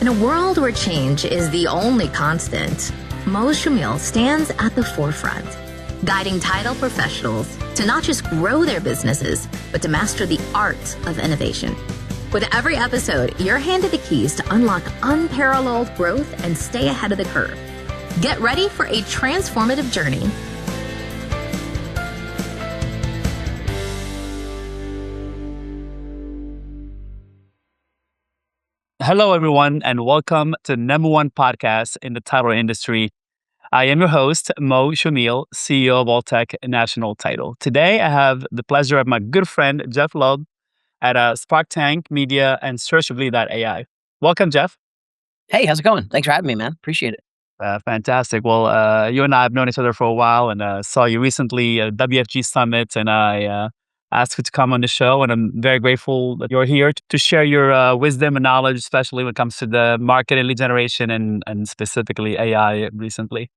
In a world where change is the only constant, Mo Shamil stands at the forefront, guiding title professionals to not just grow their businesses, but to master the art of innovation. With every episode, you're handed the keys to unlock unparalleled growth and stay ahead of the curve. Get ready for a transformative journey. Hello, everyone, and welcome to the number one podcast in the title industry. I am your host, Mo Shamil, CEO of Alltech National Title. Today, I have the pleasure of my good friend, Jeff Lobb at Spark Tank Media and Searchably.ai. Welcome, Jeff. Hey, how's it going? Thanks for having me, man. Appreciate it. Fantastic. Well, you and I have known each other for a while and saw you recently at WFG Summit, and I asked you to come on the show, and I'm very grateful that you're here to share your wisdom and knowledge, especially when it comes to the market and lead generation and specifically AI recently.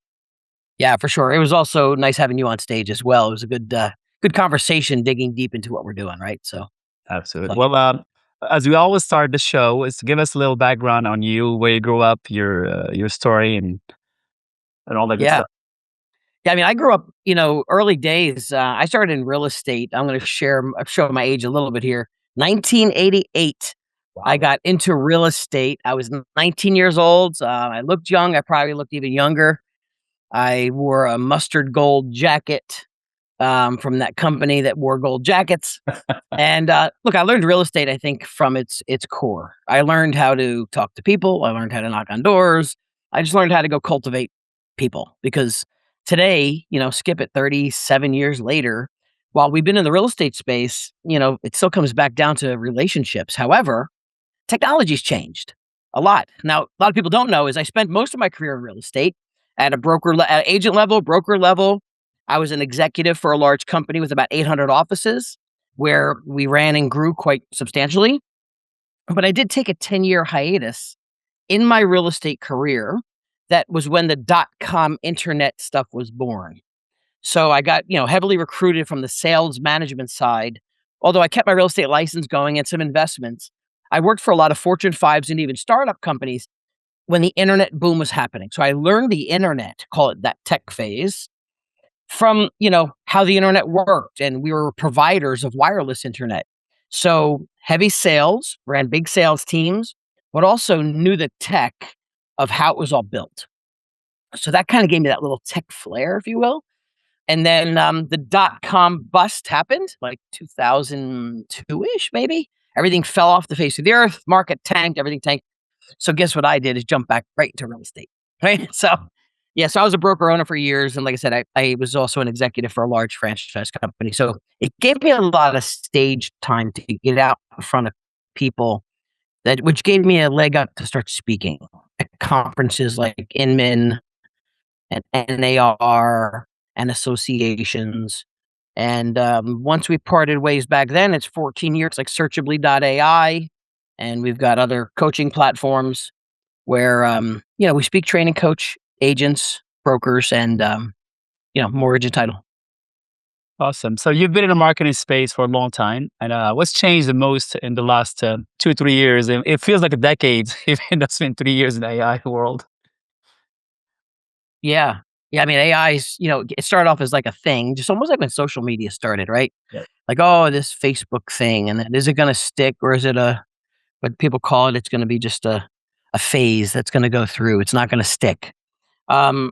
Yeah, for sure. It was also nice having you on stage as well. It was a good conversation, digging deep into what we're doing, right? So, Absolutely. Well, as we always start the show, is to give us a little background on you, where you grew up, your story, and all that good yeah. stuff. Yeah, I mean, I grew up, early days. I started in real estate. I'm going to show my age a little bit here. 1988, I got into real estate. I was 19 years old. I looked young. I probably looked even younger. I wore a mustard gold jacket from that company that wore gold jackets. And look, I learned real estate, I think, from its core. I learned how to talk to people. I learned how to knock on doors. I just learned how to go cultivate people, because today, skip it 37 years later, while we've been in the real estate space, it still comes back down to relationships. However, technology's changed a lot. Now, a lot of people don't know is I spent most of my career in real estate at at agent level, broker level. I was an executive for a large company with about 800 offices where we ran and grew quite substantially. But I did take a 10-year hiatus in my real estate career. That was when the .com internet stuff was born. So I got, heavily recruited from the sales management side. Although I kept my real estate license going and some investments, I worked for a lot of Fortune 5s and even startup companies when the internet boom was happening. So I learned the internet, call it that tech phase, from, how the internet worked. And we were providers of wireless internet. So heavy sales, ran big sales teams, but also knew the tech of how it was all built. So that kind of gave me that little tech flair, if you will. And then the .com bust happened, like 2002-ish, maybe. Everything fell off the face of the earth. Market tanked, everything tanked. So guess what I did is jump back right into real estate, right? So I was a broker owner for years. And like I said, I was also an executive for a large franchise company. So it gave me a lot of stage time to get out in front of people, which gave me a leg up to start speaking at conferences like Inman and NAR and associations. And once we parted ways back then, it's 14 years, like Searchably.ai. And we've got other coaching platforms where, we speak, train, and coach agents, brokers, and, mortgage and title. Awesome. So you've been in the marketing space for a long time. And what's changed the most in the last 2 or 3 years? It feels like a decade, even though it's been 3 years in the AI world. Yeah. Yeah. I mean, AI's, it started off as like a thing, just almost like when social media started, right? Yeah. Like, oh, this Facebook thing. And then is it going to stick, or is it what people call it? It's going to be just a phase that's going to go through. It's not going to stick. I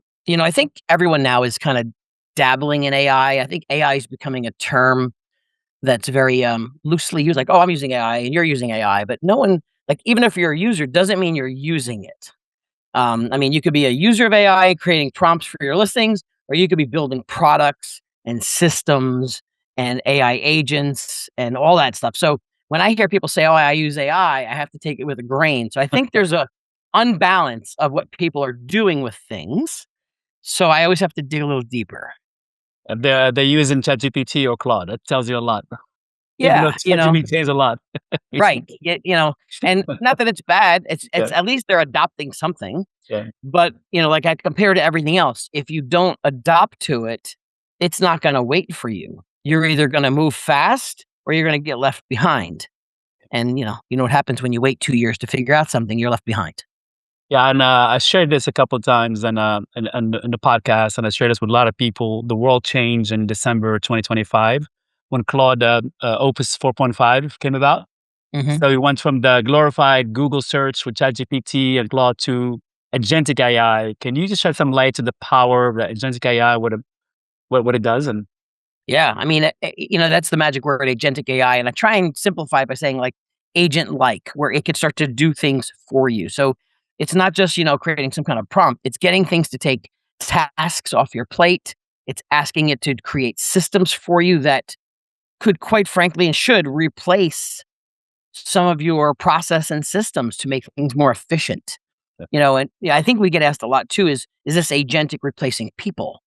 think everyone now is kind of dabbling in AI. I think AI is becoming a term that's very loosely used. Like, oh, I'm using AI and you're using AI, but no one, like, even if you're a user, doesn't mean you're using it. You could be a user of AI creating prompts for your listings, or you could be building products and systems and AI agents and all that stuff. So when I hear people say, oh, I use AI, I have to take it with a grain. So I think there's a unbalance of what people are doing with things. So I always have to dig a little deeper. They're using ChatGPT or Claude. That tells you a lot. Yeah, ChatGPT is a lot. right. And not that it's bad. It's at least they're adopting something. Yeah. But, like I compare to everything else, if you don't adopt to it, it's not going to wait for you. You're either going to move fast or you're going to get left behind. And, you know what happens when you wait 2 years to figure out something, you're left behind. Yeah, and I shared this a couple of times in the podcast, and I shared this with a lot of people. The world changed in December 2025 when Claude Opus 4.5 came about. Hmm. So we went from the glorified Google search with ChatGPT and Claude to agentic AI. Can you just shed some light to the power of the agentic AI, what it does? And Yeah, I mean, that's the magic word, agentic AI, and I try and simplify it by saying like agent-like, where it could start to do things for you. So it's not just creating some kind of prompt; it's getting things to take tasks off your plate. It's asking it to create systems for you that could, quite frankly, and should replace some of your process and systems to make things more efficient. And yeah, I think we get asked a lot too: is this agentic replacing people?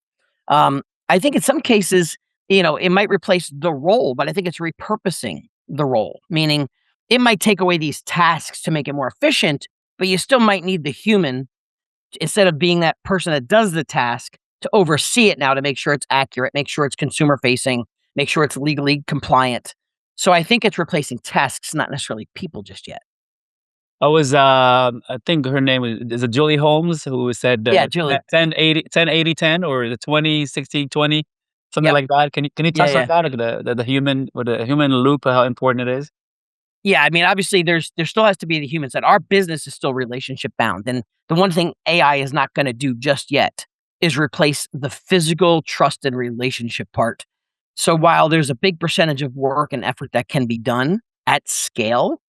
I think in some cases, it might replace the role, but I think it's repurposing the role, meaning it might take away these tasks to make it more efficient, but you still might need the human instead of being that person that does the task to oversee it now to make sure it's accurate, make sure it's consumer facing, make sure it's legally compliant. So I think it's replacing tasks, not necessarily people just yet. I think her name is it Julie Holmes, who said Yeah, Julie. 10 80 10 or the 20 60 20, something Yep. like that. Can you Yeah, touch on yeah. that, like the human, or the human loop, how important it is? Yeah, I mean, obviously, there still has to be the human side. Our business is still relationship bound, and the one thing AI is not going to do just yet is replace the physical trust and relationship part. So while there's a big percentage of work and effort that can be done at scale,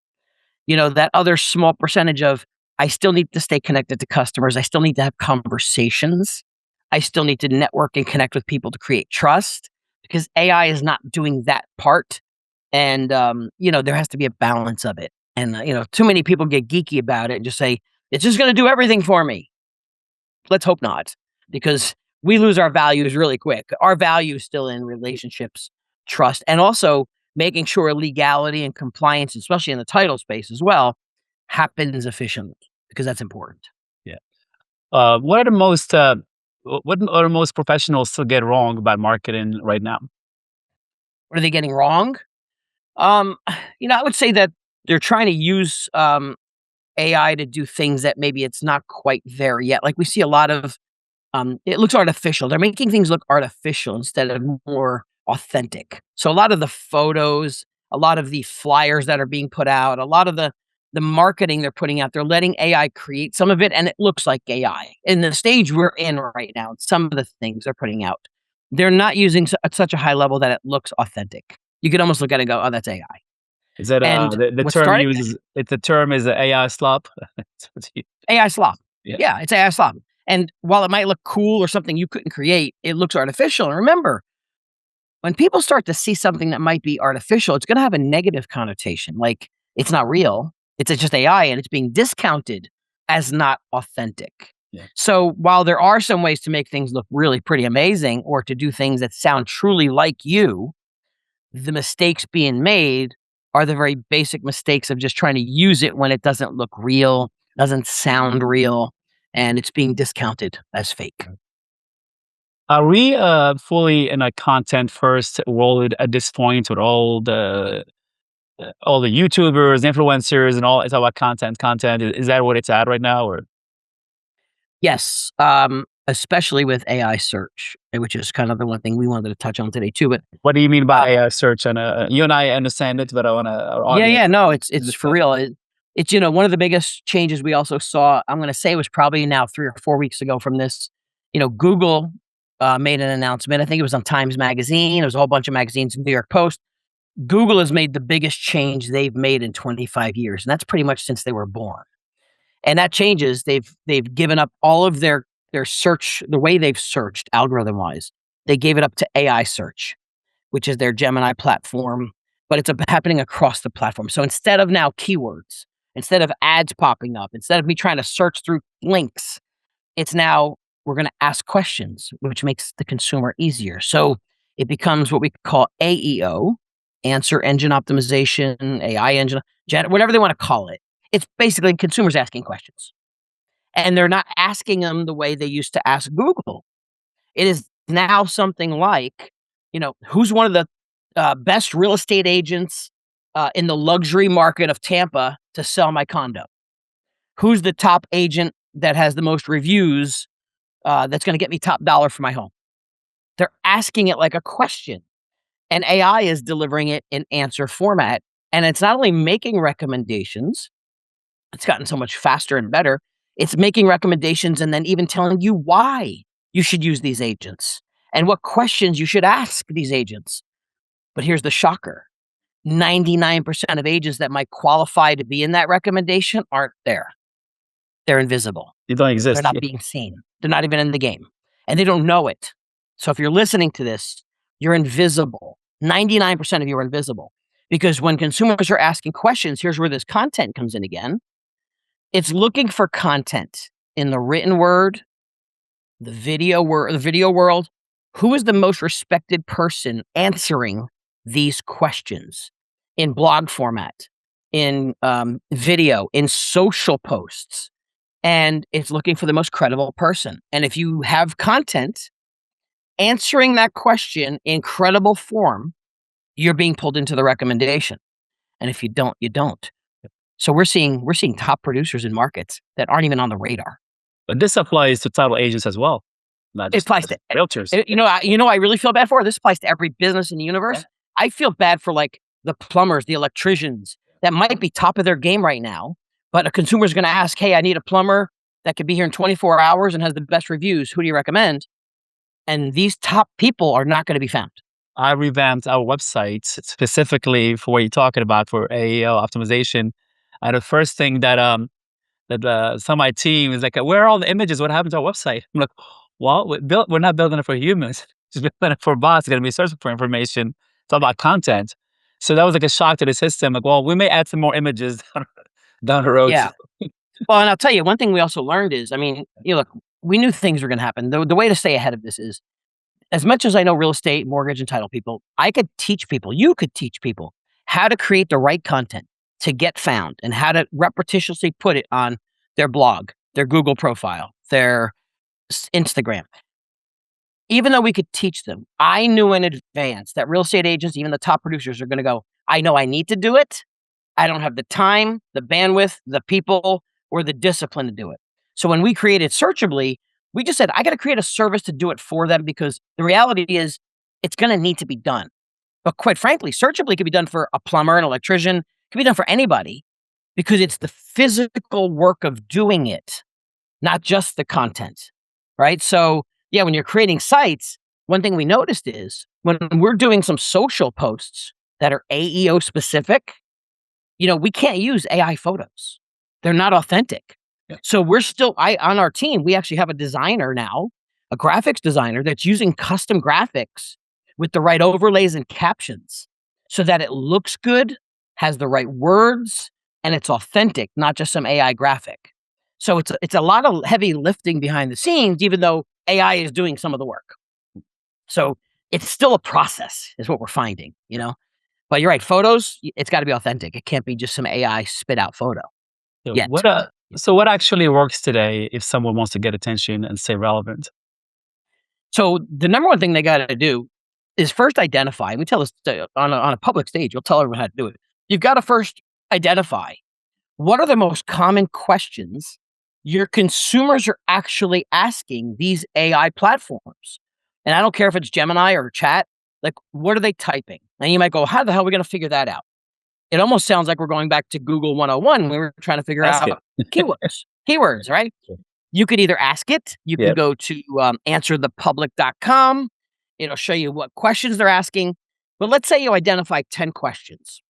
that other small percentage of I still need to stay connected to customers. I still need to have conversations. I still need to network and connect with people to create trust because AI is not doing that part. And, there has to be a balance of it. And, too many people get geeky about it and just say, it's just going to do everything for me. Let's hope not, because we lose our values really quick. Our value is still in relationships, trust, and also making sure legality and compliance, especially in the title space as well, happens efficiently because that's important. Yeah. What are most professionals still get wrong about marketing right now? What are they getting wrong? Um, I would say that they're trying to use AI to do things that maybe it's not quite there yet. Like we see a lot of it looks artificial. They're making things look artificial instead of more authentic. So a lot of the photos, a lot of the flyers that are being put out, a lot of the marketing they're putting out, they're letting AI create some of it, and it looks like AI. In the stage we're in right now, some of the things they're putting out, they're not using at such a high level that it looks authentic. You could almost look at it and go, "Oh, that's AI." Is that And the what's term starting uses? The term is AI slop. AI slop. Yeah. Yeah, it's AI slop. And while it might look cool or something you couldn't create, it looks artificial. And remember, when people start to see something that might be artificial, it's going to have a negative connotation. Like it's not real. It's just AI and it's being discounted as not authentic. Yeah. So while there are some ways to make things look really pretty amazing or to do things that sound truly like you, the mistakes being made are the very basic mistakes of just trying to use it when it doesn't look real, doesn't sound real, and it's being discounted as fake. Are we fully in a content first world at this point with all the YouTubers, influencers, and all? It's all about content. Content is that what it's at right now, or Yes, especially with AI search, which is kind of the one thing we wanted to touch on today too. But what do you mean by uh, AI search? And you and I understand it, but I want our yeah, audience yeah, no, to it's for understand. real. It's one of the biggest changes we also saw. I'm going to say it was probably now 3 or 4 weeks ago from this. Google made an announcement. I think it was on Times Magazine. It was a whole bunch of magazines, New York Post. Google has made the biggest change they've made in 25 years, and that's pretty much since they were born. And that changes. They've given up all of their search, the way they've searched algorithm wise. They gave it up to AI search, which is their Gemini platform, but it's happening across the platform. So instead of now keywords, instead of ads popping up, instead of me trying to search through links, it's now we're going to ask questions, which makes the consumer easier. So it becomes what we call AEO, answer engine optimization, AI engine, whatever they want to call it. It's basically consumers asking questions. And they're not asking them the way they used to ask Google. It is now something like, who's one of the best real estate agents in the luxury market of Tampa to sell my condo? Who's the top agent that has the most reviews that's going to get me top dollar for my home? They're asking it like a question, and AI is delivering it in answer format. And it's not only making recommendations, it's gotten so much faster and better. It's making recommendations and then even telling you why you should use these agents and what questions you should ask these agents. But here's the shocker. 99% of agents that might qualify to be in that recommendation aren't there. They're invisible. You don't They're exist. not being seen. They're not even in the game. And they don't know it. So if you're listening to this, you're invisible. 99% of you are invisible. Because when consumers are asking questions, here's where this content comes in again. It's looking for content in the written word, the video world. Who is the most respected person answering these questions in blog format, in video, in social posts? And it's looking for the most credible person. And if you have content answering that question in credible form, you're being pulled into the recommendation. And if you don't, you don't. So we're seeing top producers in markets that aren't even on the radar. But this applies to title agents as well. Not It just applies to realtors. I really feel bad for. This applies to every business in the universe. Yeah. I feel bad for like the plumbers, the electricians that might be top of their game right now, but a consumer is going to ask, "Hey, I need a plumber that could be here in 24 hours and has the best reviews. Who do you recommend?" And these top people are not going to be found. I revamped our website specifically for what you're talking about for AEO optimization. And the first thing that some of my team is like, "Where are all the images? What happened to our website?" I'm like, "Well, we're not building it for humans. Just building it for bots. Going to be searching for information. It's all about content." So that was like a shock to the system. Like, well, we may add some more images down the road. Yeah. Well, and I'll tell you, one thing we also learned is, look, we knew things were going to happen. The way to stay ahead of this is, as much as I know real estate, mortgage, and title people, I could teach people, you could teach people how to create the right content to get found and how to repetitiously put it on their blog, their Google profile, their Instagram. Even though we could teach them, I knew in advance that real estate agents, even the top producers, are going to go, I know I need to do it. I don't have the time, the bandwidth, the people, or the discipline to do it. So when we created Searchably, we just said, I got to create a service to do it for them, because the reality is it's going to need to be done. But quite frankly, Searchably could be done for a plumber, an electrician, it could be done for anybody, because it's the physical work of doing it, not just the content, right? So yeah, when you're creating sites, one thing we noticed is when we're doing some social posts that are AEO specific, we can't use AI photos. They're not authentic. Yeah. So we're still, on our team, we actually have a designer now, a graphics designer that's using custom graphics with the right overlays and captions so that it looks good, has the right words, and it's authentic, not just some AI graphic. So it's a lot of heavy lifting behind the scenes, even though AI is doing some of the work. So it's still a process, is what we're finding, But you're right, photos, it's got to be authentic. It can't be just some AI spit out photo. So what actually works today if someone wants to get attention and stay relevant? So the number one thing they got to do is first identify. We tell this on a public stage. You'll tell everyone how to do it. You've got to first identify what are the most common questions your consumers are actually asking these AI platforms. And I don't care if it's Gemini or chat, like what are they typing? And you might go, how the hell are we going to figure that out? It almost sounds like we're going back to Google 101. We were trying to figure out keywords, right? You could either ask it, you could go to answerthepublic.com. It'll show you what questions they're asking. But let's say you identify 10 questions.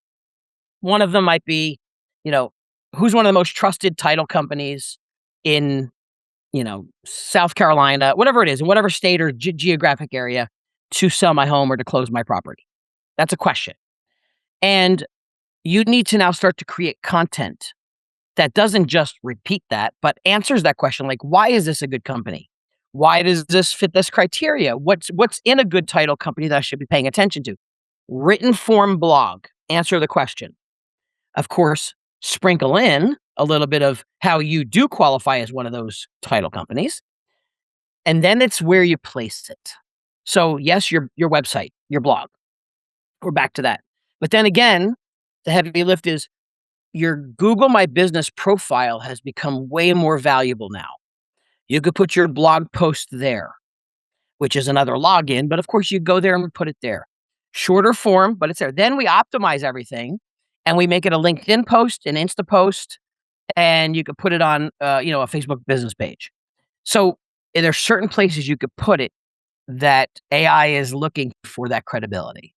One of them might be, who's one of the most trusted title companies in, South Carolina, whatever it is, in whatever state or geographic area, to sell my home or to close my property. That's a question. And you need to now start to create content that doesn't just repeat that, but answers that question. Like, why is this a good company? Why does this fit this criteria? What's in a good title company that I should be paying attention to? Written form blog, answer the question. Of course, sprinkle in a little bit of how you do qualify as one of those title companies. And then it's where you place it. So yes, your website, your blog. We're back to that. But then again, the heavy lift is your Google My Business profile has become way more valuable now. You could put your blog post there, which is another login, but of course you go there and put it there. Shorter form, but it's there. Then we optimize everything and we make it a LinkedIn post, an Insta post, and you could put it on, a Facebook business page. So there's certain places you could put it that AI is looking for that credibility.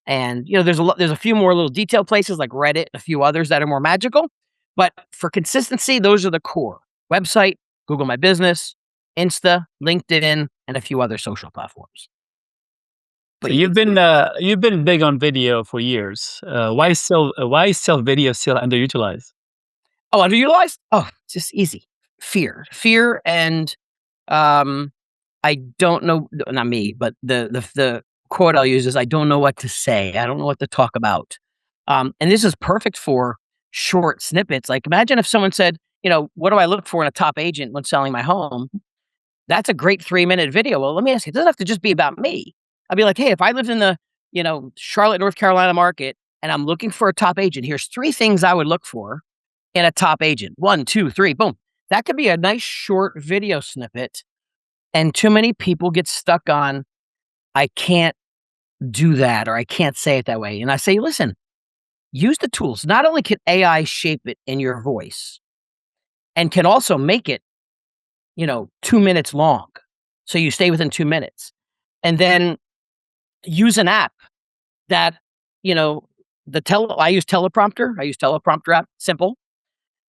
And there's a few more little detailed places like Reddit, a few others that are more magical. But for consistency, those are the core: website, Google My Business, Insta, LinkedIn, and a few other social platforms. So you've been big on video for years. Why is still video still underutilized? Oh, underutilized? Oh, it's just easy. Fear, and I don't know. Not me, but the quote I'll use is, "I don't know what to say. I don't know what to talk about." And this is perfect for short snippets. Like, imagine if someone said, "What do I look for in a top agent when selling my home?" That's a great 3-minute video. Well, let me ask you, it doesn't have to just be about me. I'd be like, hey, if I lived in the, Charlotte, North Carolina market and I'm looking for a top agent, here's 3 things I would look for in a top agent. 1, 2, 3, boom. That could be a nice short video snippet. And too many people get stuck on, I can't do that, or I can't say it that way. And I say, listen, use the tools. Not only can AI shape it in your voice and can also make it 2 minutes long. So you stay within 2 minutes. And then use an app that, I use teleprompter. I use teleprompter app, simple.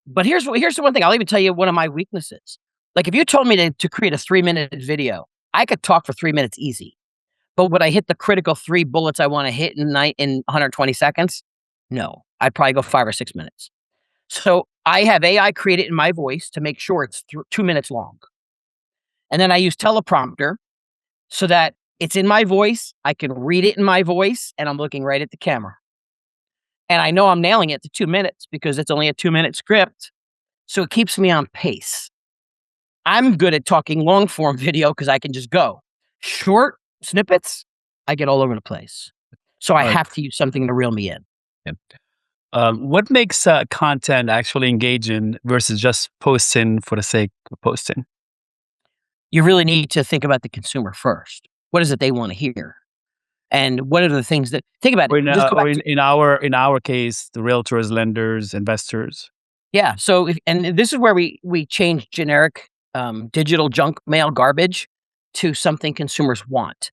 But here's the one thing. I'll even tell you one of my weaknesses. Like, if you told me to create a 3-minute video, I could talk for 3 minutes easy. But would I hit the critical 3 bullets I want to hit in 120 seconds? No, I'd probably go 5 or 6 minutes. So I have AI create it in my voice to make sure it's 2 minutes long. And then I use teleprompter so that it's in my voice, I can read it in my voice, and I'm looking right at the camera. And I know I'm nailing it to 2 minutes because it's only a 2-minute script. So it keeps me on pace. I'm good at talking long form video because I can just go. Short snippets, I get all over the place. So I Right. have to use something to reel me in. What makes content actually engaging versus just posting for the sake of posting? You really need to think about the consumer first. What is it they want to hear? And what are the things that, think about Or it. Just go back to, in our case, the realtors, lenders, investors. yeah. So, and this is where we change generic digital junk mail garbage to something consumers want.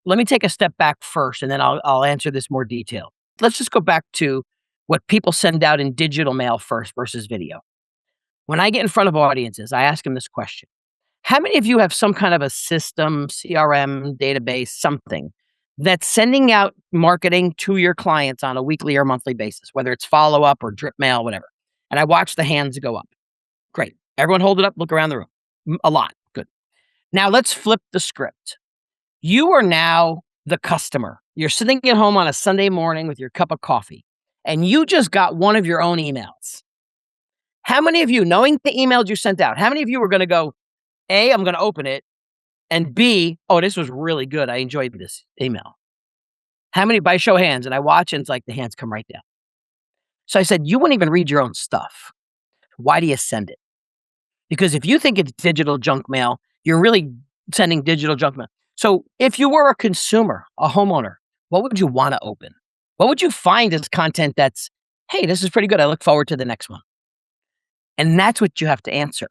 Let me take a step back first, and then I'll answer this more detail. Let's just go back to what people send out in digital mail first versus video. When I get in front of audiences, I ask them this question: how many of you have some kind of a system, CRM, database, something that's sending out marketing to your clients on a weekly or monthly basis, whether it's follow up or drip mail, whatever? And I watch the hands go up. Great. Everyone hold it up, look around the room. A lot. Good. Now let's flip the script. You are now the customer. You're sitting at home on a Sunday morning with your cup of coffee, and you just got one of your own emails. How many of you, knowing the emails you sent out, how many of you were going to go, A, I'm going to open it, and B, oh, this was really good. I enjoyed this email. How many, by show of hands? And I watch, and it's like the hands come right down. So I said, you wouldn't even read your own stuff. Why do you send it? Because if you think it's digital junk mail, you're really sending digital junk mail. So if you were a consumer, a homeowner, what would you want to open? What would you find as content that's, hey, this is pretty good. I look forward to the next one. And that's what you have to answer.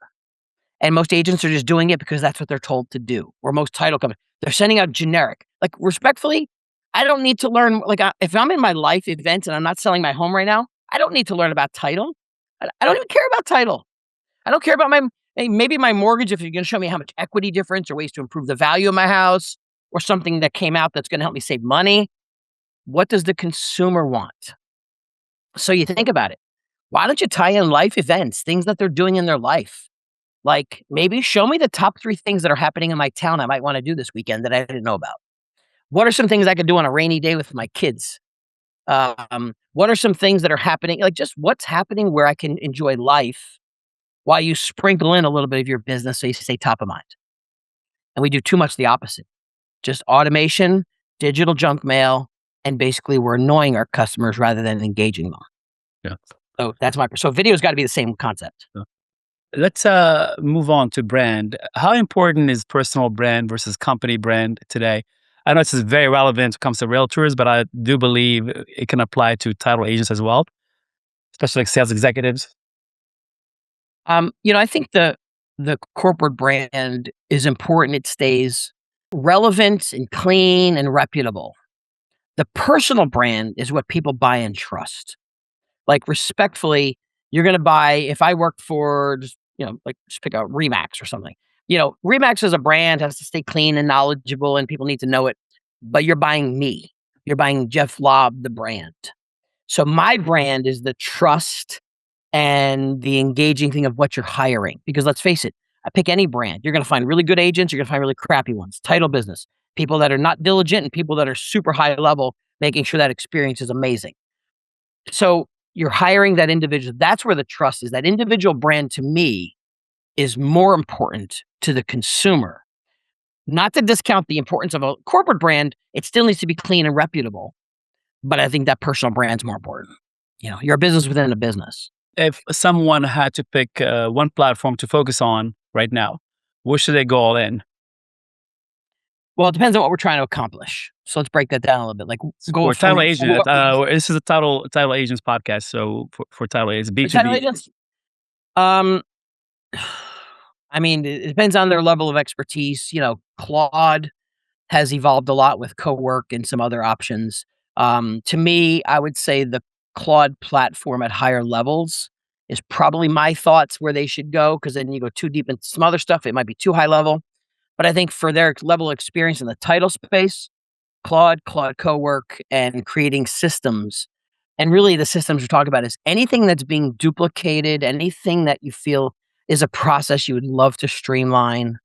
And most agents are just doing it because that's what they're told to do. Or most title companies, they're sending out generic. Like, respectfully, I don't need to learn. Like, if I'm in my life event and I'm not selling my home right now, I don't need to learn about title. I don't even care about title. I don't care about maybe my mortgage, if you're going to show me how much equity difference or ways to improve the value of my house or something that came out that's going to help me save money. What does the consumer want? So you think about it. Why don't you tie in life events, things that they're doing in their life? Like, maybe show me the top 3 things that are happening in my town I might want to do this weekend that I didn't know about. What are some things I could do on a rainy day with my kids? What are some things that are happening? Like, just what's happening where I can enjoy life while you sprinkle in a little bit of your business so you stay top of mind. And we do too much the opposite. Just automation, digital junk mail, and basically we're annoying our customers rather than engaging them. Yeah. So that's so video's got to be the same concept. Yeah. Let's move on to brand. How important is personal brand versus company brand today? I know this is very relevant when it comes to realtors, but I do believe it can apply to title agents as well, especially like sales executives. I think the corporate brand is important. It stays relevant and clean and reputable. The personal brand is what people buy and trust. Like respectfully, you're going to buy, if I work for just, like just pick out Remax or something, Remax as a brand has to stay clean and knowledgeable and people need to know it, but you're buying me. You're buying Jeff Lobb, the brand. So my brand is the trust and the engaging thing of what you're hiring. Because let's face it, I pick any brand. You're going to find really good agents. You're going to find really crappy ones. Title business, people that are not diligent and people that are super high level, making sure that experience is amazing. So you're hiring that individual. That's where the trust is. That individual brand to me is more important to the consumer. Not to discount the importance of a corporate brand. It still needs to be clean and reputable. But I think that personal brand's more important. You're a business within a business. If someone had to pick one platform to focus on right now, where should they go all in? Well, it depends on what we're trying to accomplish. So let's break that down a little bit. Like For title agent, this is a title agents podcast. So for title agents, B2B. Title agents, I mean, it depends on their level of expertise. Claude has evolved a lot with co-work and some other options. To me, I would say the Claude platform at higher levels is probably my thoughts where they should go, because then you go too deep into some other stuff, it might be too high level. But I think for their level of experience in the title space, Claude co-work, and creating systems. And really the systems we're talking about is anything that's being duplicated, anything that you feel is a process you would love to streamline.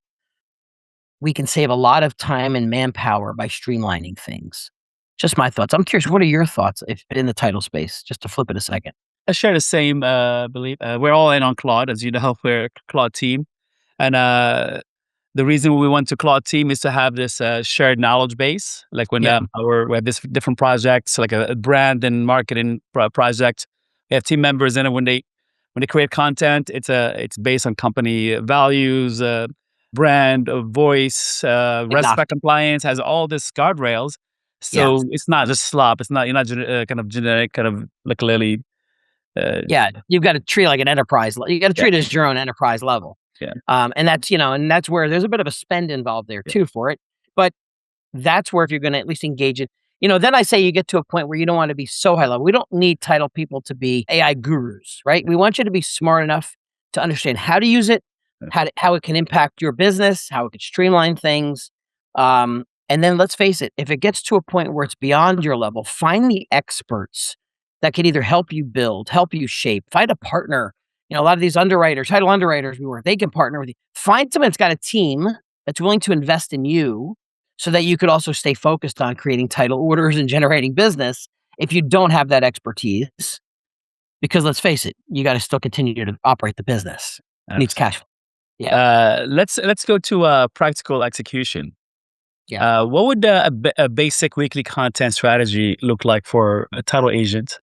We can save a lot of time and manpower by streamlining things. Just my thoughts. I'm curious, what are your thoughts if in the title space? Just to flip it a second. I share the same belief. We're all in on Claude, as you know, we're a Claude team. And the reason we went to Claude team is to have this shared knowledge base. Like when we have this different projects, like a brand and marketing project, we have team members in it. When they create content, it's based on company values, brand, voice, RESPEC compliance, has all this guardrails. So it's not just slop. It's not, you're not kind of generic, kind of like literally. You've got to treat it like an enterprise. You got to treat it as your own enterprise level. Yeah. And that's where there's a bit of a spend involved there too for it. But that's where if you're going to at least engage it, then I say you get to a point where you don't want to be so high level. We don't need title people to be AI gurus, right? We want you to be smart enough to understand how to use it, how it can impact your business, how it could streamline things. And then let's face it, if it gets to a point where it's beyond your level, find the experts that can either help you build, help you shape, find a partner. A lot of these title underwriters, they can partner with you. Find someone that's got a team that's willing to invest in you so that you could also stay focused on creating title orders and generating business if you don't have that expertise. Because let's face it, you got to still continue to operate the business. It needs cash flow. Yeah. Let's go to practical execution. Yeah. What would a basic weekly content strategy look like for a title agent?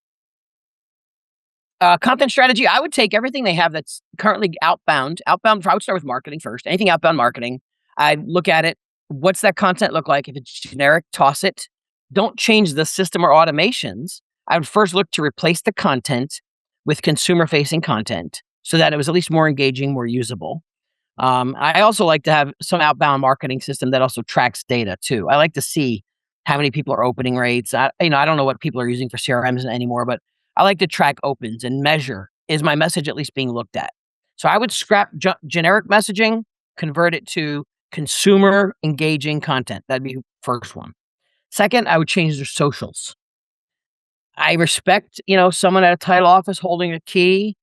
Content strategy, I would take everything they have that's currently outbound. I would start with marketing first. Anything outbound marketing, I'd look at it. What's that content look like? If it's generic, toss it. Don't change the system or automations. I would first look to replace the content with consumer-facing content so that it was at least more engaging, more usable. I also like to have some outbound marketing system that also tracks data too. I like to see how many people are opening rates. I don't know what people are using for CRMs anymore, but I like to track opens and measure, is my message at least being looked at? So I would scrap generic messaging, convert it to consumer engaging content. That'd be first one. Second, I would change their socials. I respect, someone at a title office holding a key,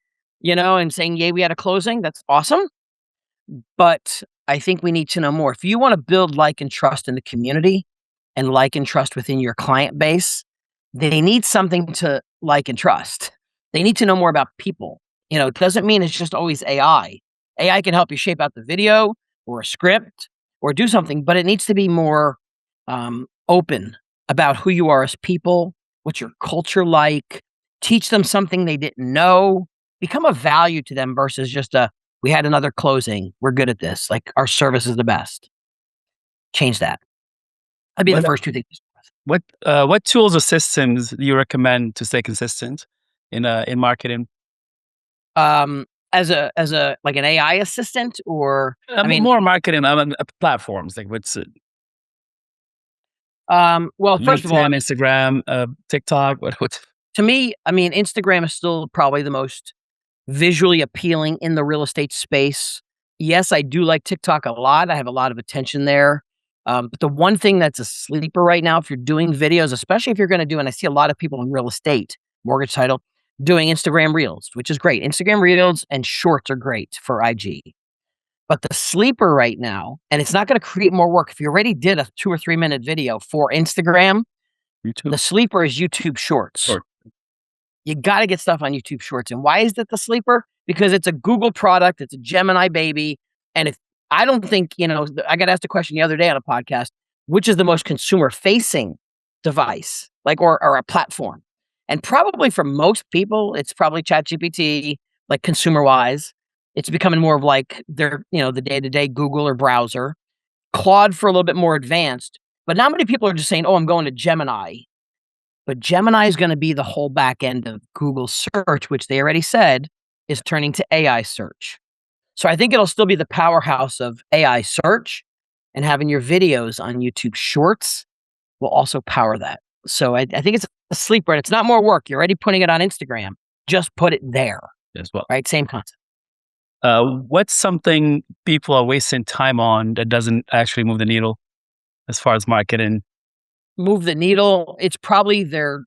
and saying, yay, we had a closing. That's awesome. But I think we need to know more. If you want to build like and trust in the community and like and trust within your client base, they need something to like and trust. They need to know more about people. It doesn't mean it's just always AI. AI can help you shape out the video or a script or do something, but it needs to be more open about who you are as people, what's your culture like, teach them something they didn't know, become a value to them versus just we had another closing. We're good at this. Like our service is the best. Change that. That'd be the first two things. What tools or systems do you recommend to stay consistent in marketing? As a like an AI assistant, or more marketing platforms, like what's it? Well, first of all, Instagram, TikTok. What? To me, Instagram is still probably the most visually appealing in the real estate space. Yes, I do like TikTok a lot. I have a lot of attention there. But the one thing that's a sleeper right now, if you're doing videos, especially if you're going to do, and I see a lot of people in real estate, mortgage title, doing Instagram Reels, which is great. Instagram Reels and Shorts are great for IG. But the sleeper right now, and it's not going to create more work. If you already did a 2 or 3 minute video for Instagram, YouTube. The sleeper is YouTube Shorts. Sure. You got to get stuff on YouTube Shorts. And why is that the sleeper? Because it's a Google product. It's a Gemini baby. And if I don't think, I got asked a question the other day on a podcast, which is the most consumer facing device, or a platform? And probably for most people, it's probably ChatGPT, like consumer wise. It's becoming more of like their, the day-to-day Google or browser. Claude for a little bit more advanced. But not many people are just saying, oh, I'm going to Gemini. But Gemini is going to be the whole back end of Google search, which they already said is turning to AI search. So I think it'll still be the powerhouse of AI search, and having your videos on YouTube Shorts will also power that. So I think it's a sleeper, and it's not more work. You're already putting it on Instagram. Just put it there. As well. Right? Same concept. What's something people are wasting time on that doesn't actually move the needle as far as marketing? Move the needle. It's probably their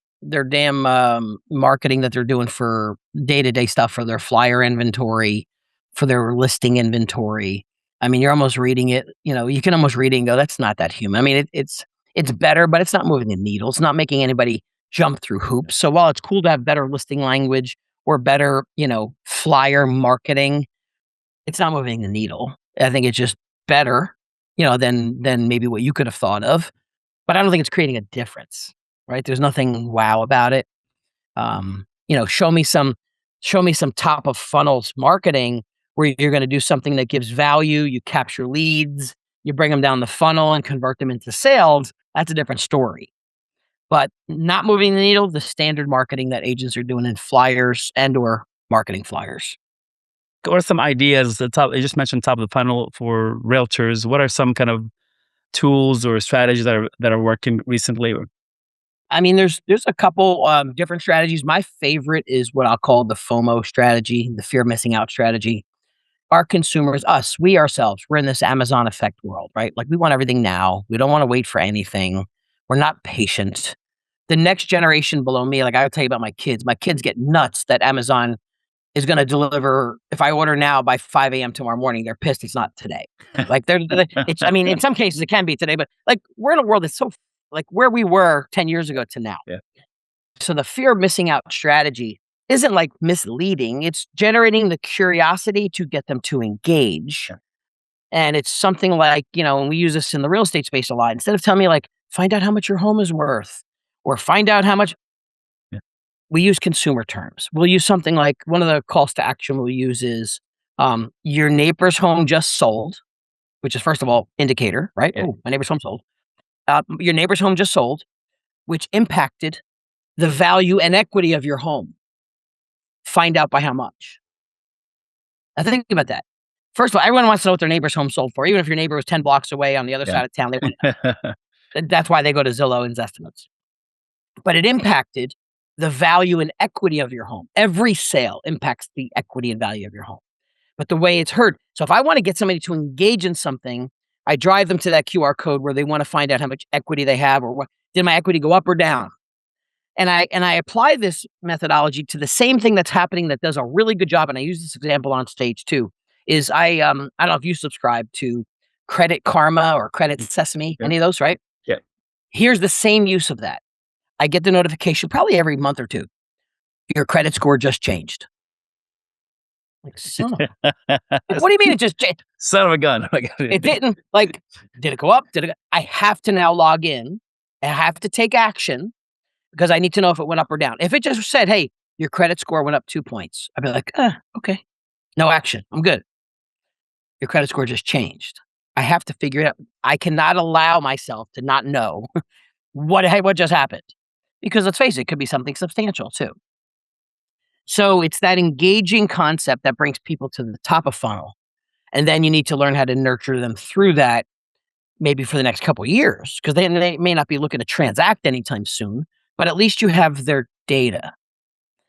damn marketing that they're doing for day-to-day stuff, for their flyer inventory, for their listing inventory. You're almost reading it, you can almost read it and go, that's not that human. It's better, but it's not moving the needle. It's not making anybody jump through hoops. So while it's cool to have better listing language or better, flyer marketing, it's not moving the needle. I think it's just better, than maybe what you could have thought of. But I don't think it's creating a difference, right? There's nothing wow about it. Show me some top of funnels marketing where you're going to do something that gives value. You capture leads, you bring them down the funnel and convert them into sales. That's a different story. But not moving the needle, the standard marketing that agents are doing in flyers and or marketing flyers. Or some ideas. You just mentioned top of the funnel for realtors. What are some kind of tools or strategies that are working recently? There's a couple different strategies. My favorite is what I'll call the FOMO strategy, the fear of missing out strategy. Our consumers, us, we ourselves, we're in this Amazon effect world, right? Like we want everything now. We don't want to wait for anything. We're not patient. The next generation below me, like I would tell you about my kids get nuts that Amazon is going to deliver. If I order now by 5 a.m. tomorrow morning, they're pissed it's not today. Like in some cases it can be today, but like we're in a world that's so like where we were 10 years ago to now. Yeah. So the fear of missing out strategy isn't like misleading. It's generating the curiosity to get them to engage. Yeah. And it's something like, and we use this in the real estate space a lot. Instead of telling me like, find out how much your home is worth or find out how much, we use consumer terms. We'll use something like one of the calls to action we'll use is your neighbor's home just sold, which is first of all indicator, right? Yeah. Oh, my neighbor's home sold. Your neighbor's home just sold, which impacted the value and equity of your home. Find out by how much. Now think about that. First of all, everyone wants to know what their neighbor's home sold for. Even if your neighbor was 10 blocks away on the other side of town, they want to know. That's why they go to Zillow and Zestimates. But it impacted the value and equity of your home. Every sale impacts the equity and value of your home. But the way it's heard. So if I want to get somebody to engage in something, I drive them to that QR code where they want to find out how much equity they have or what did my equity go up or down. And I apply this methodology to the same thing that's happening that does a really good job. And I use this example on stage too, is I don't know if you subscribe to Credit Karma or Credit Sesame, any of those, right? Yeah. Here's the same use of that. I get the notification probably every month or two. Your credit score just changed. Like, son of what do you mean it just changed? Son of a gun. It didn't. Like, did it go up? I have to now log in. I have to take action because I need to know if it went up or down. If it just said, hey, your credit score went up 2 points. I'd be like, okay, no action. I'm good. Your credit score just changed. I have to figure it out. I cannot allow myself to not know what just happened, because let's face it, it could be something substantial too. So it's that engaging concept that brings people to the top of funnel. And then you need to learn how to nurture them through that, maybe for the next couple of years, because they may not be looking to transact anytime soon, but at least you have their data.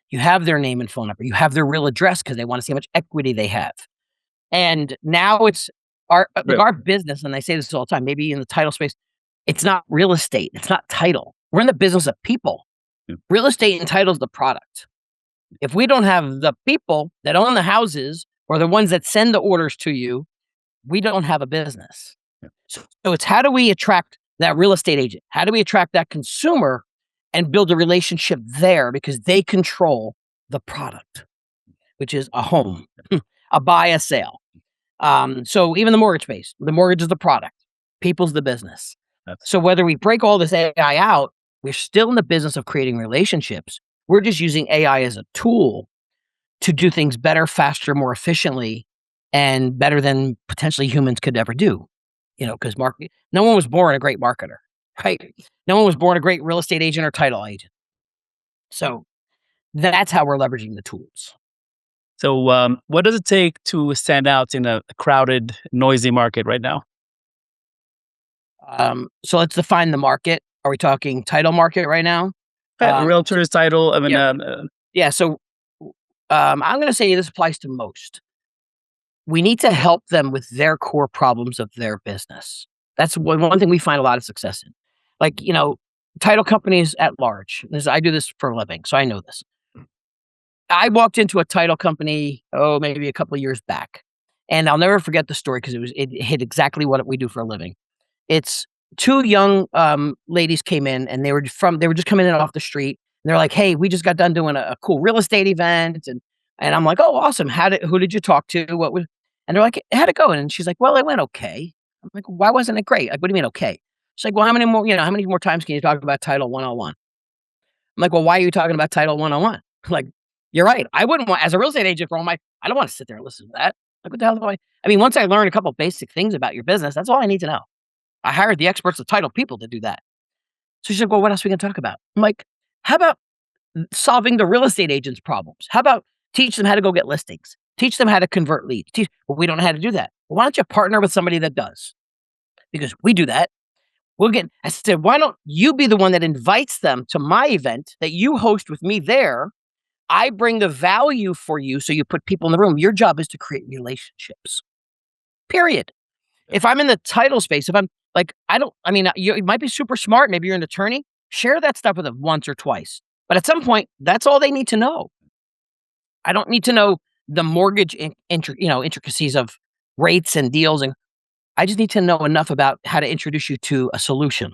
You have their name and phone number. You have their real address because they want to see how much equity they have. And now it's our business, and I say this all the time, maybe in the title space, it's not real estate. It's not title. We're in the business of people. Yeah. Real estate and title is the product. If we don't have the people that own the houses or the ones that send the orders to you, we don't have a business. Yeah. So it's, how do we attract that real estate agent? How do we attract that consumer and build a relationship there, because they control the product, which is a home, a buy, a sale. So even the mortgage space, the mortgage is the product, people's the business. So whether we break all this AI out, we're still in the business of creating relationships. We're just using AI as a tool to do things better, faster, more efficiently, and better than potentially humans could ever do. Because no one was born a great marketer, right? No one was born a great real estate agent or title agent. So that's how we're leveraging the tools. So what does it take to stand out in a crowded, noisy market right now? So let's define the market. Are we talking title market right now? Realtors, title. Yeah. So I'm going to say this applies to most. We need to help them with their core problems of their business. That's one thing we find a lot of success in. Like, title companies at large. I do this for a living, so I know this. I walked into a title company, maybe a couple of years back, and I'll never forget the story because it hit exactly what we do for a living. It's two young ladies came in, and they were just coming in off the street. And they're like, "Hey, we just got done doing a cool real estate event," and I'm like, "Oh, awesome! Who did you talk to? What was?" And they're like, "How'd it go?" And she's like, "Well, it went okay." I'm like, "Why wasn't it great?" Like, "What do you mean okay?" She's like, "Well, how many more times can you talk about title 101?" I'm like, "Well, why are you talking about title 101?" Like, you're right. I wouldn't want, as a real estate agent for all I don't want to sit there and listen to that. Like, what the hell do I mean, once I learn a couple of basic things about your business, that's all I need to know. I hired the experts of title people to do that. So she's like, "Well, what else are we going to talk about?" I'm like, "How about solving the real estate agent's problems? How about teach them how to go get listings? Teach them how to convert leads. Well, we don't know how to do that. Well, why don't you partner with somebody that does? Because we do that. I said, why don't you be the one that invites them to my event that you host with me there? I bring the value for you, so you put people in the room. Your job is to create relationships. Period. If I'm in the title space, if I'm like, you might be super smart. Maybe you're an attorney. Share that stuff with them once or twice. But at some point, that's all they need to know. I don't need to know the mortgage intricacies of rates and deals, and I just need to know enough about how to introduce you to a solution.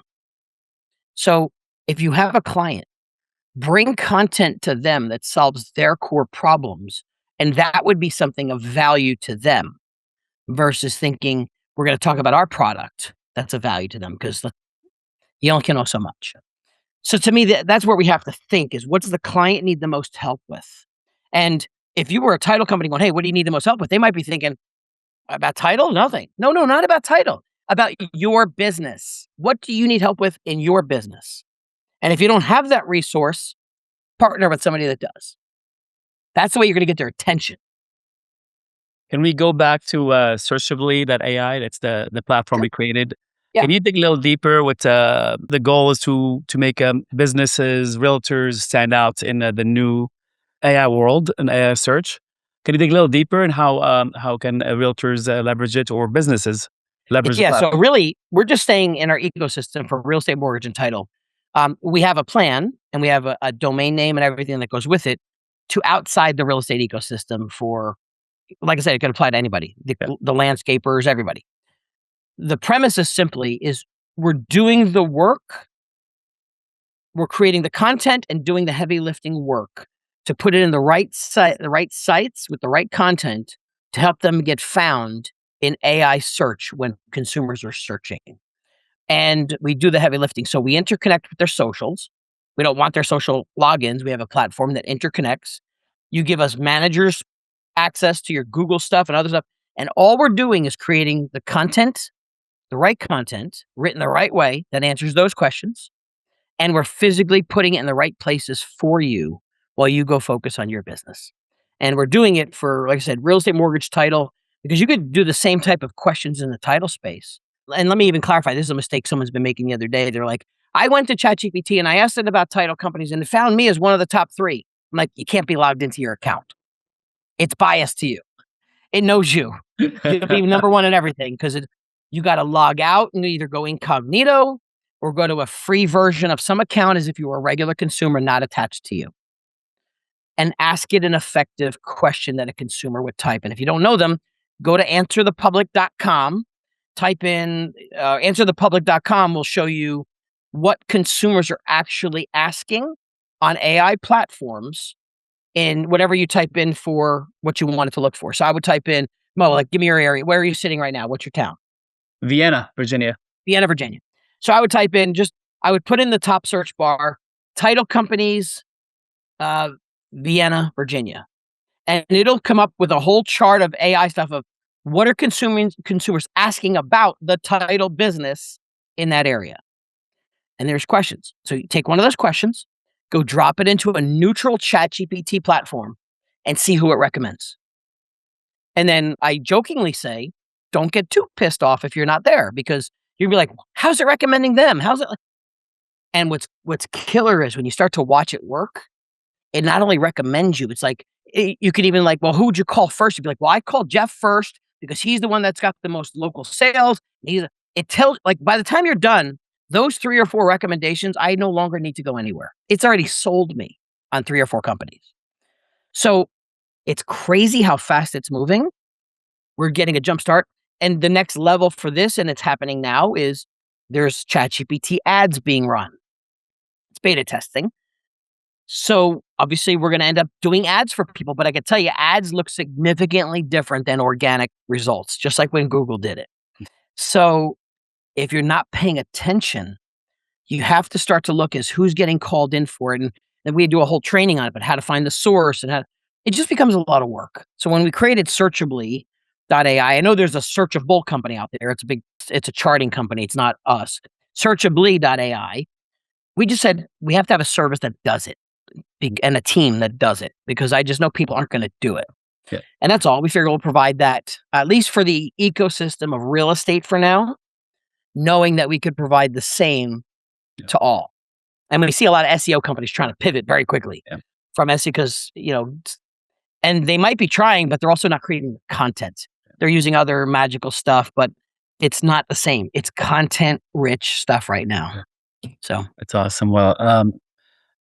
So if you have a client, bring content to them that solves their core problems, and that would be something of value to them, versus thinking we're going to talk about our product that's of value to them, because you only can know so much. So to me, that's where we have to think is, what does the client need the most help with? And if you were a title company going, "Hey, what do you need the most help with?" They might be thinking, "About title? Nothing." No, not about title. About your business. What do you need help with in your business? And if you don't have that resource, partner with somebody that does. That's the way you're going to get their attention. Can we go back to Searchably, that AI? That's the platform we created. Yeah. Can you dig a little deeper? What the goal is to make businesses, realtors stand out in the new AI world and AI search? Can you dig a little deeper, and how can realtors leverage it, or businesses leverage the platform? So really, we're just staying in our ecosystem for real estate, mortgage, and title. We have a plan, and we have a domain name and everything that goes with it to outside the real estate ecosystem for, like I said, it could apply to anybody, the landscapers, everybody. The premise is simply we're doing the work, we're creating the content and doing the heavy lifting work to put it in the right sites with the right content to help them get found in AI search when consumers are searching. And we do the heavy lifting. So we interconnect with their socials. We don't want their social logins. We have a platform that interconnects. You give us managers access to your Google stuff and other stuff. And all we're doing is creating the content, the right content, written the right way that answers those questions. And we're physically putting it in the right places for you while you go focus on your business. And we're doing it for, like I said, real estate, mortgage, title, because you could do the same type of questions in the title space. And let me even clarify, this is a mistake someone's been making the other day. They're like, I went to ChatGPT and I asked it about title companies and it found me as one of the top 3. I'm like, you can't be logged into your account. It's biased to you. It knows you. You'll be number 1 in everything because you got to log out and either go incognito or go to a free version of some account as if you were a regular consumer not attached to you. And ask it an effective question that a consumer would type. And if you don't know them, go to answerthepublic.com, type in answerthepublic.com will show you what consumers are actually asking on AI platforms in whatever you type in for what you want it to look for. So I would type in, Mo, like, give me your area. Where are you sitting right now? What's your town? Vienna, Virginia. Vienna, Virginia. So I would type in I would put in the top search bar, title companies, Vienna, Virginia. And it'll come up with a whole chart of AI stuff of what are consumers asking about the title business in that area. And there's questions. So you take one of those questions, go drop it into a neutral ChatGPT platform and see who it recommends. And then I jokingly say, don't get too pissed off if you're not there because you'll be like, how's it recommending them? How's it? And what's killer is when you start to watch it work, it not only recommends you, it's like, you could even like, well, who would you call first? You'd be like, well, I called Jeff first because he's the one that's got the most local sales. It tells, like, by the time you're done, those 3 or 4 recommendations, I no longer need to go anywhere. It's already sold me on 3 or 4 companies. So it's crazy how fast it's moving. We're getting a jump start. And the next level for this, and it's happening now, is there's ChatGPT ads being run. It's beta testing. So obviously we're going to end up doing ads for people, but I can tell you ads look significantly different than organic results, just like when Google did it. So if you're not paying attention, you have to start to look as who's getting called in for it. And we do a whole training on it, but how to find the source and it just becomes a lot of work. So when we created Searchably.ai, I know there's a searchable company out there. It's a charting company. It's not us. Searchably.ai. We just said we have to have a service that does it and a team that does it because I just know people aren't going to do it. Yeah. And that's all. We figure we'll provide that at least for the ecosystem of real estate for now, knowing that we could provide the same to all. And we see a lot of SEO companies trying to pivot very quickly from SEO because, and they might be trying, but they're also not creating content. They're using other magical stuff, but it's not the same. It's content rich stuff right now. So that's awesome. Well,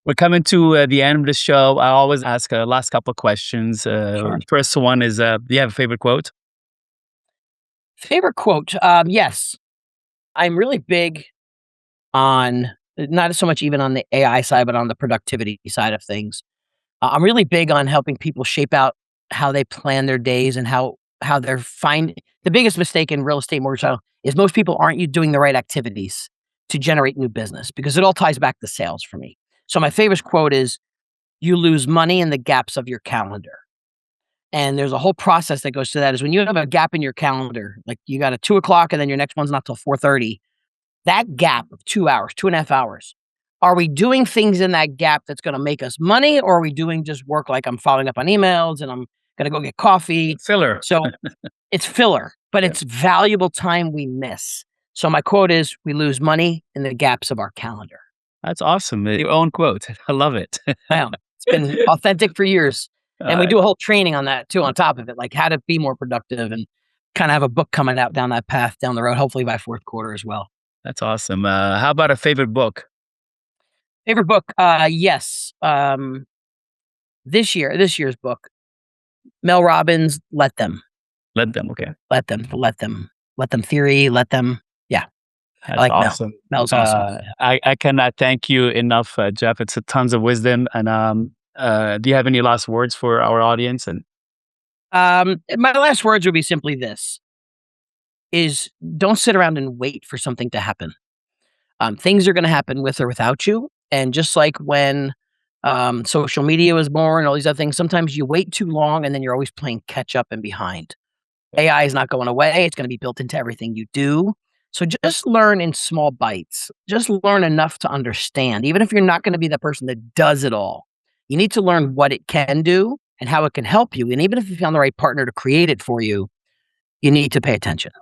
we're coming to the end of the show. I always ask last couple of questions. Sure. First one is, do you have a favorite quote? Favorite quote? Yes. I'm really big on, not so much even on the AI side, but on the productivity side of things. I'm really big on helping people shape out how they plan their days and how they're the biggest mistake in real estate mortgage title is most people aren't doing the right activities to generate new business because it all ties back to sales for me. So my favorite quote is, you lose money in the gaps of your calendar. And there's a whole process that goes to that is when you have a gap in your calendar, like you got a 2:00 and then your next one's not till 4:30, that gap of 2 hours, 2.5 hours, are we doing things in that gap that's going to make us money? Or are we doing just work like I'm following up on emails and I'm going to go get coffee? Filler. So it's filler, but it's valuable time we miss. So my quote is, we lose money in the gaps of our calendar. That's awesome. Your own quote. I love it. Wow. It's been authentic for years. And we do a whole training on that too, on top of it, like how to be more productive and kind of have a book coming out down that path down the road, hopefully by fourth quarter as well. That's awesome. How about a favorite book? Favorite book? Yes. This year's book, Mel Robbins, Let Them. Let Them. Okay. Let Them theory. Let them. Yeah. That's I like awesome. Mel. Mel's awesome. I cannot thank you enough, Jeff. It's a tons of wisdom. And do you have any last words for our audience? And my last words would be simply this: is don't sit around and wait for something to happen. Things are going to happen with or without you. And just like when social media was born, all these other things, sometimes you wait too long and then you're always playing catch up and behind. AI is not going away. It's going to be built into everything you do. So just learn in small bites. Just learn enough to understand. Even if you're not going to be the person that does it all, you need to learn what it can do and how it can help you. And even if you found the right partner to create it for you, you need to pay attention.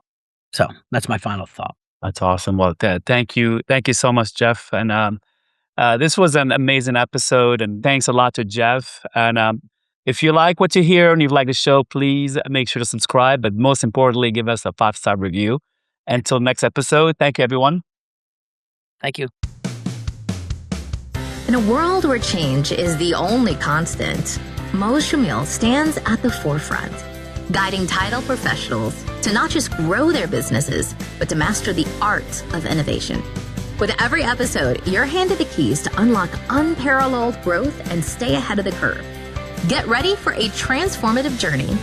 So that's my final thought. That's awesome. Well, thank you. Thank you so much, Jeff. And this was an amazing episode. And thanks a lot to Jeff. And if you like what you hear and you like the show, please make sure to subscribe. But most importantly, give us a 5-star review. Until next episode, thank you, everyone. Thank you. In a world where change is the only constant, Mo Shamil stands at the forefront, guiding title professionals to not just grow their businesses, but to master the art of innovation. With every episode, you're handed the keys to unlock unparalleled growth and stay ahead of the curve. Get ready for a transformative journey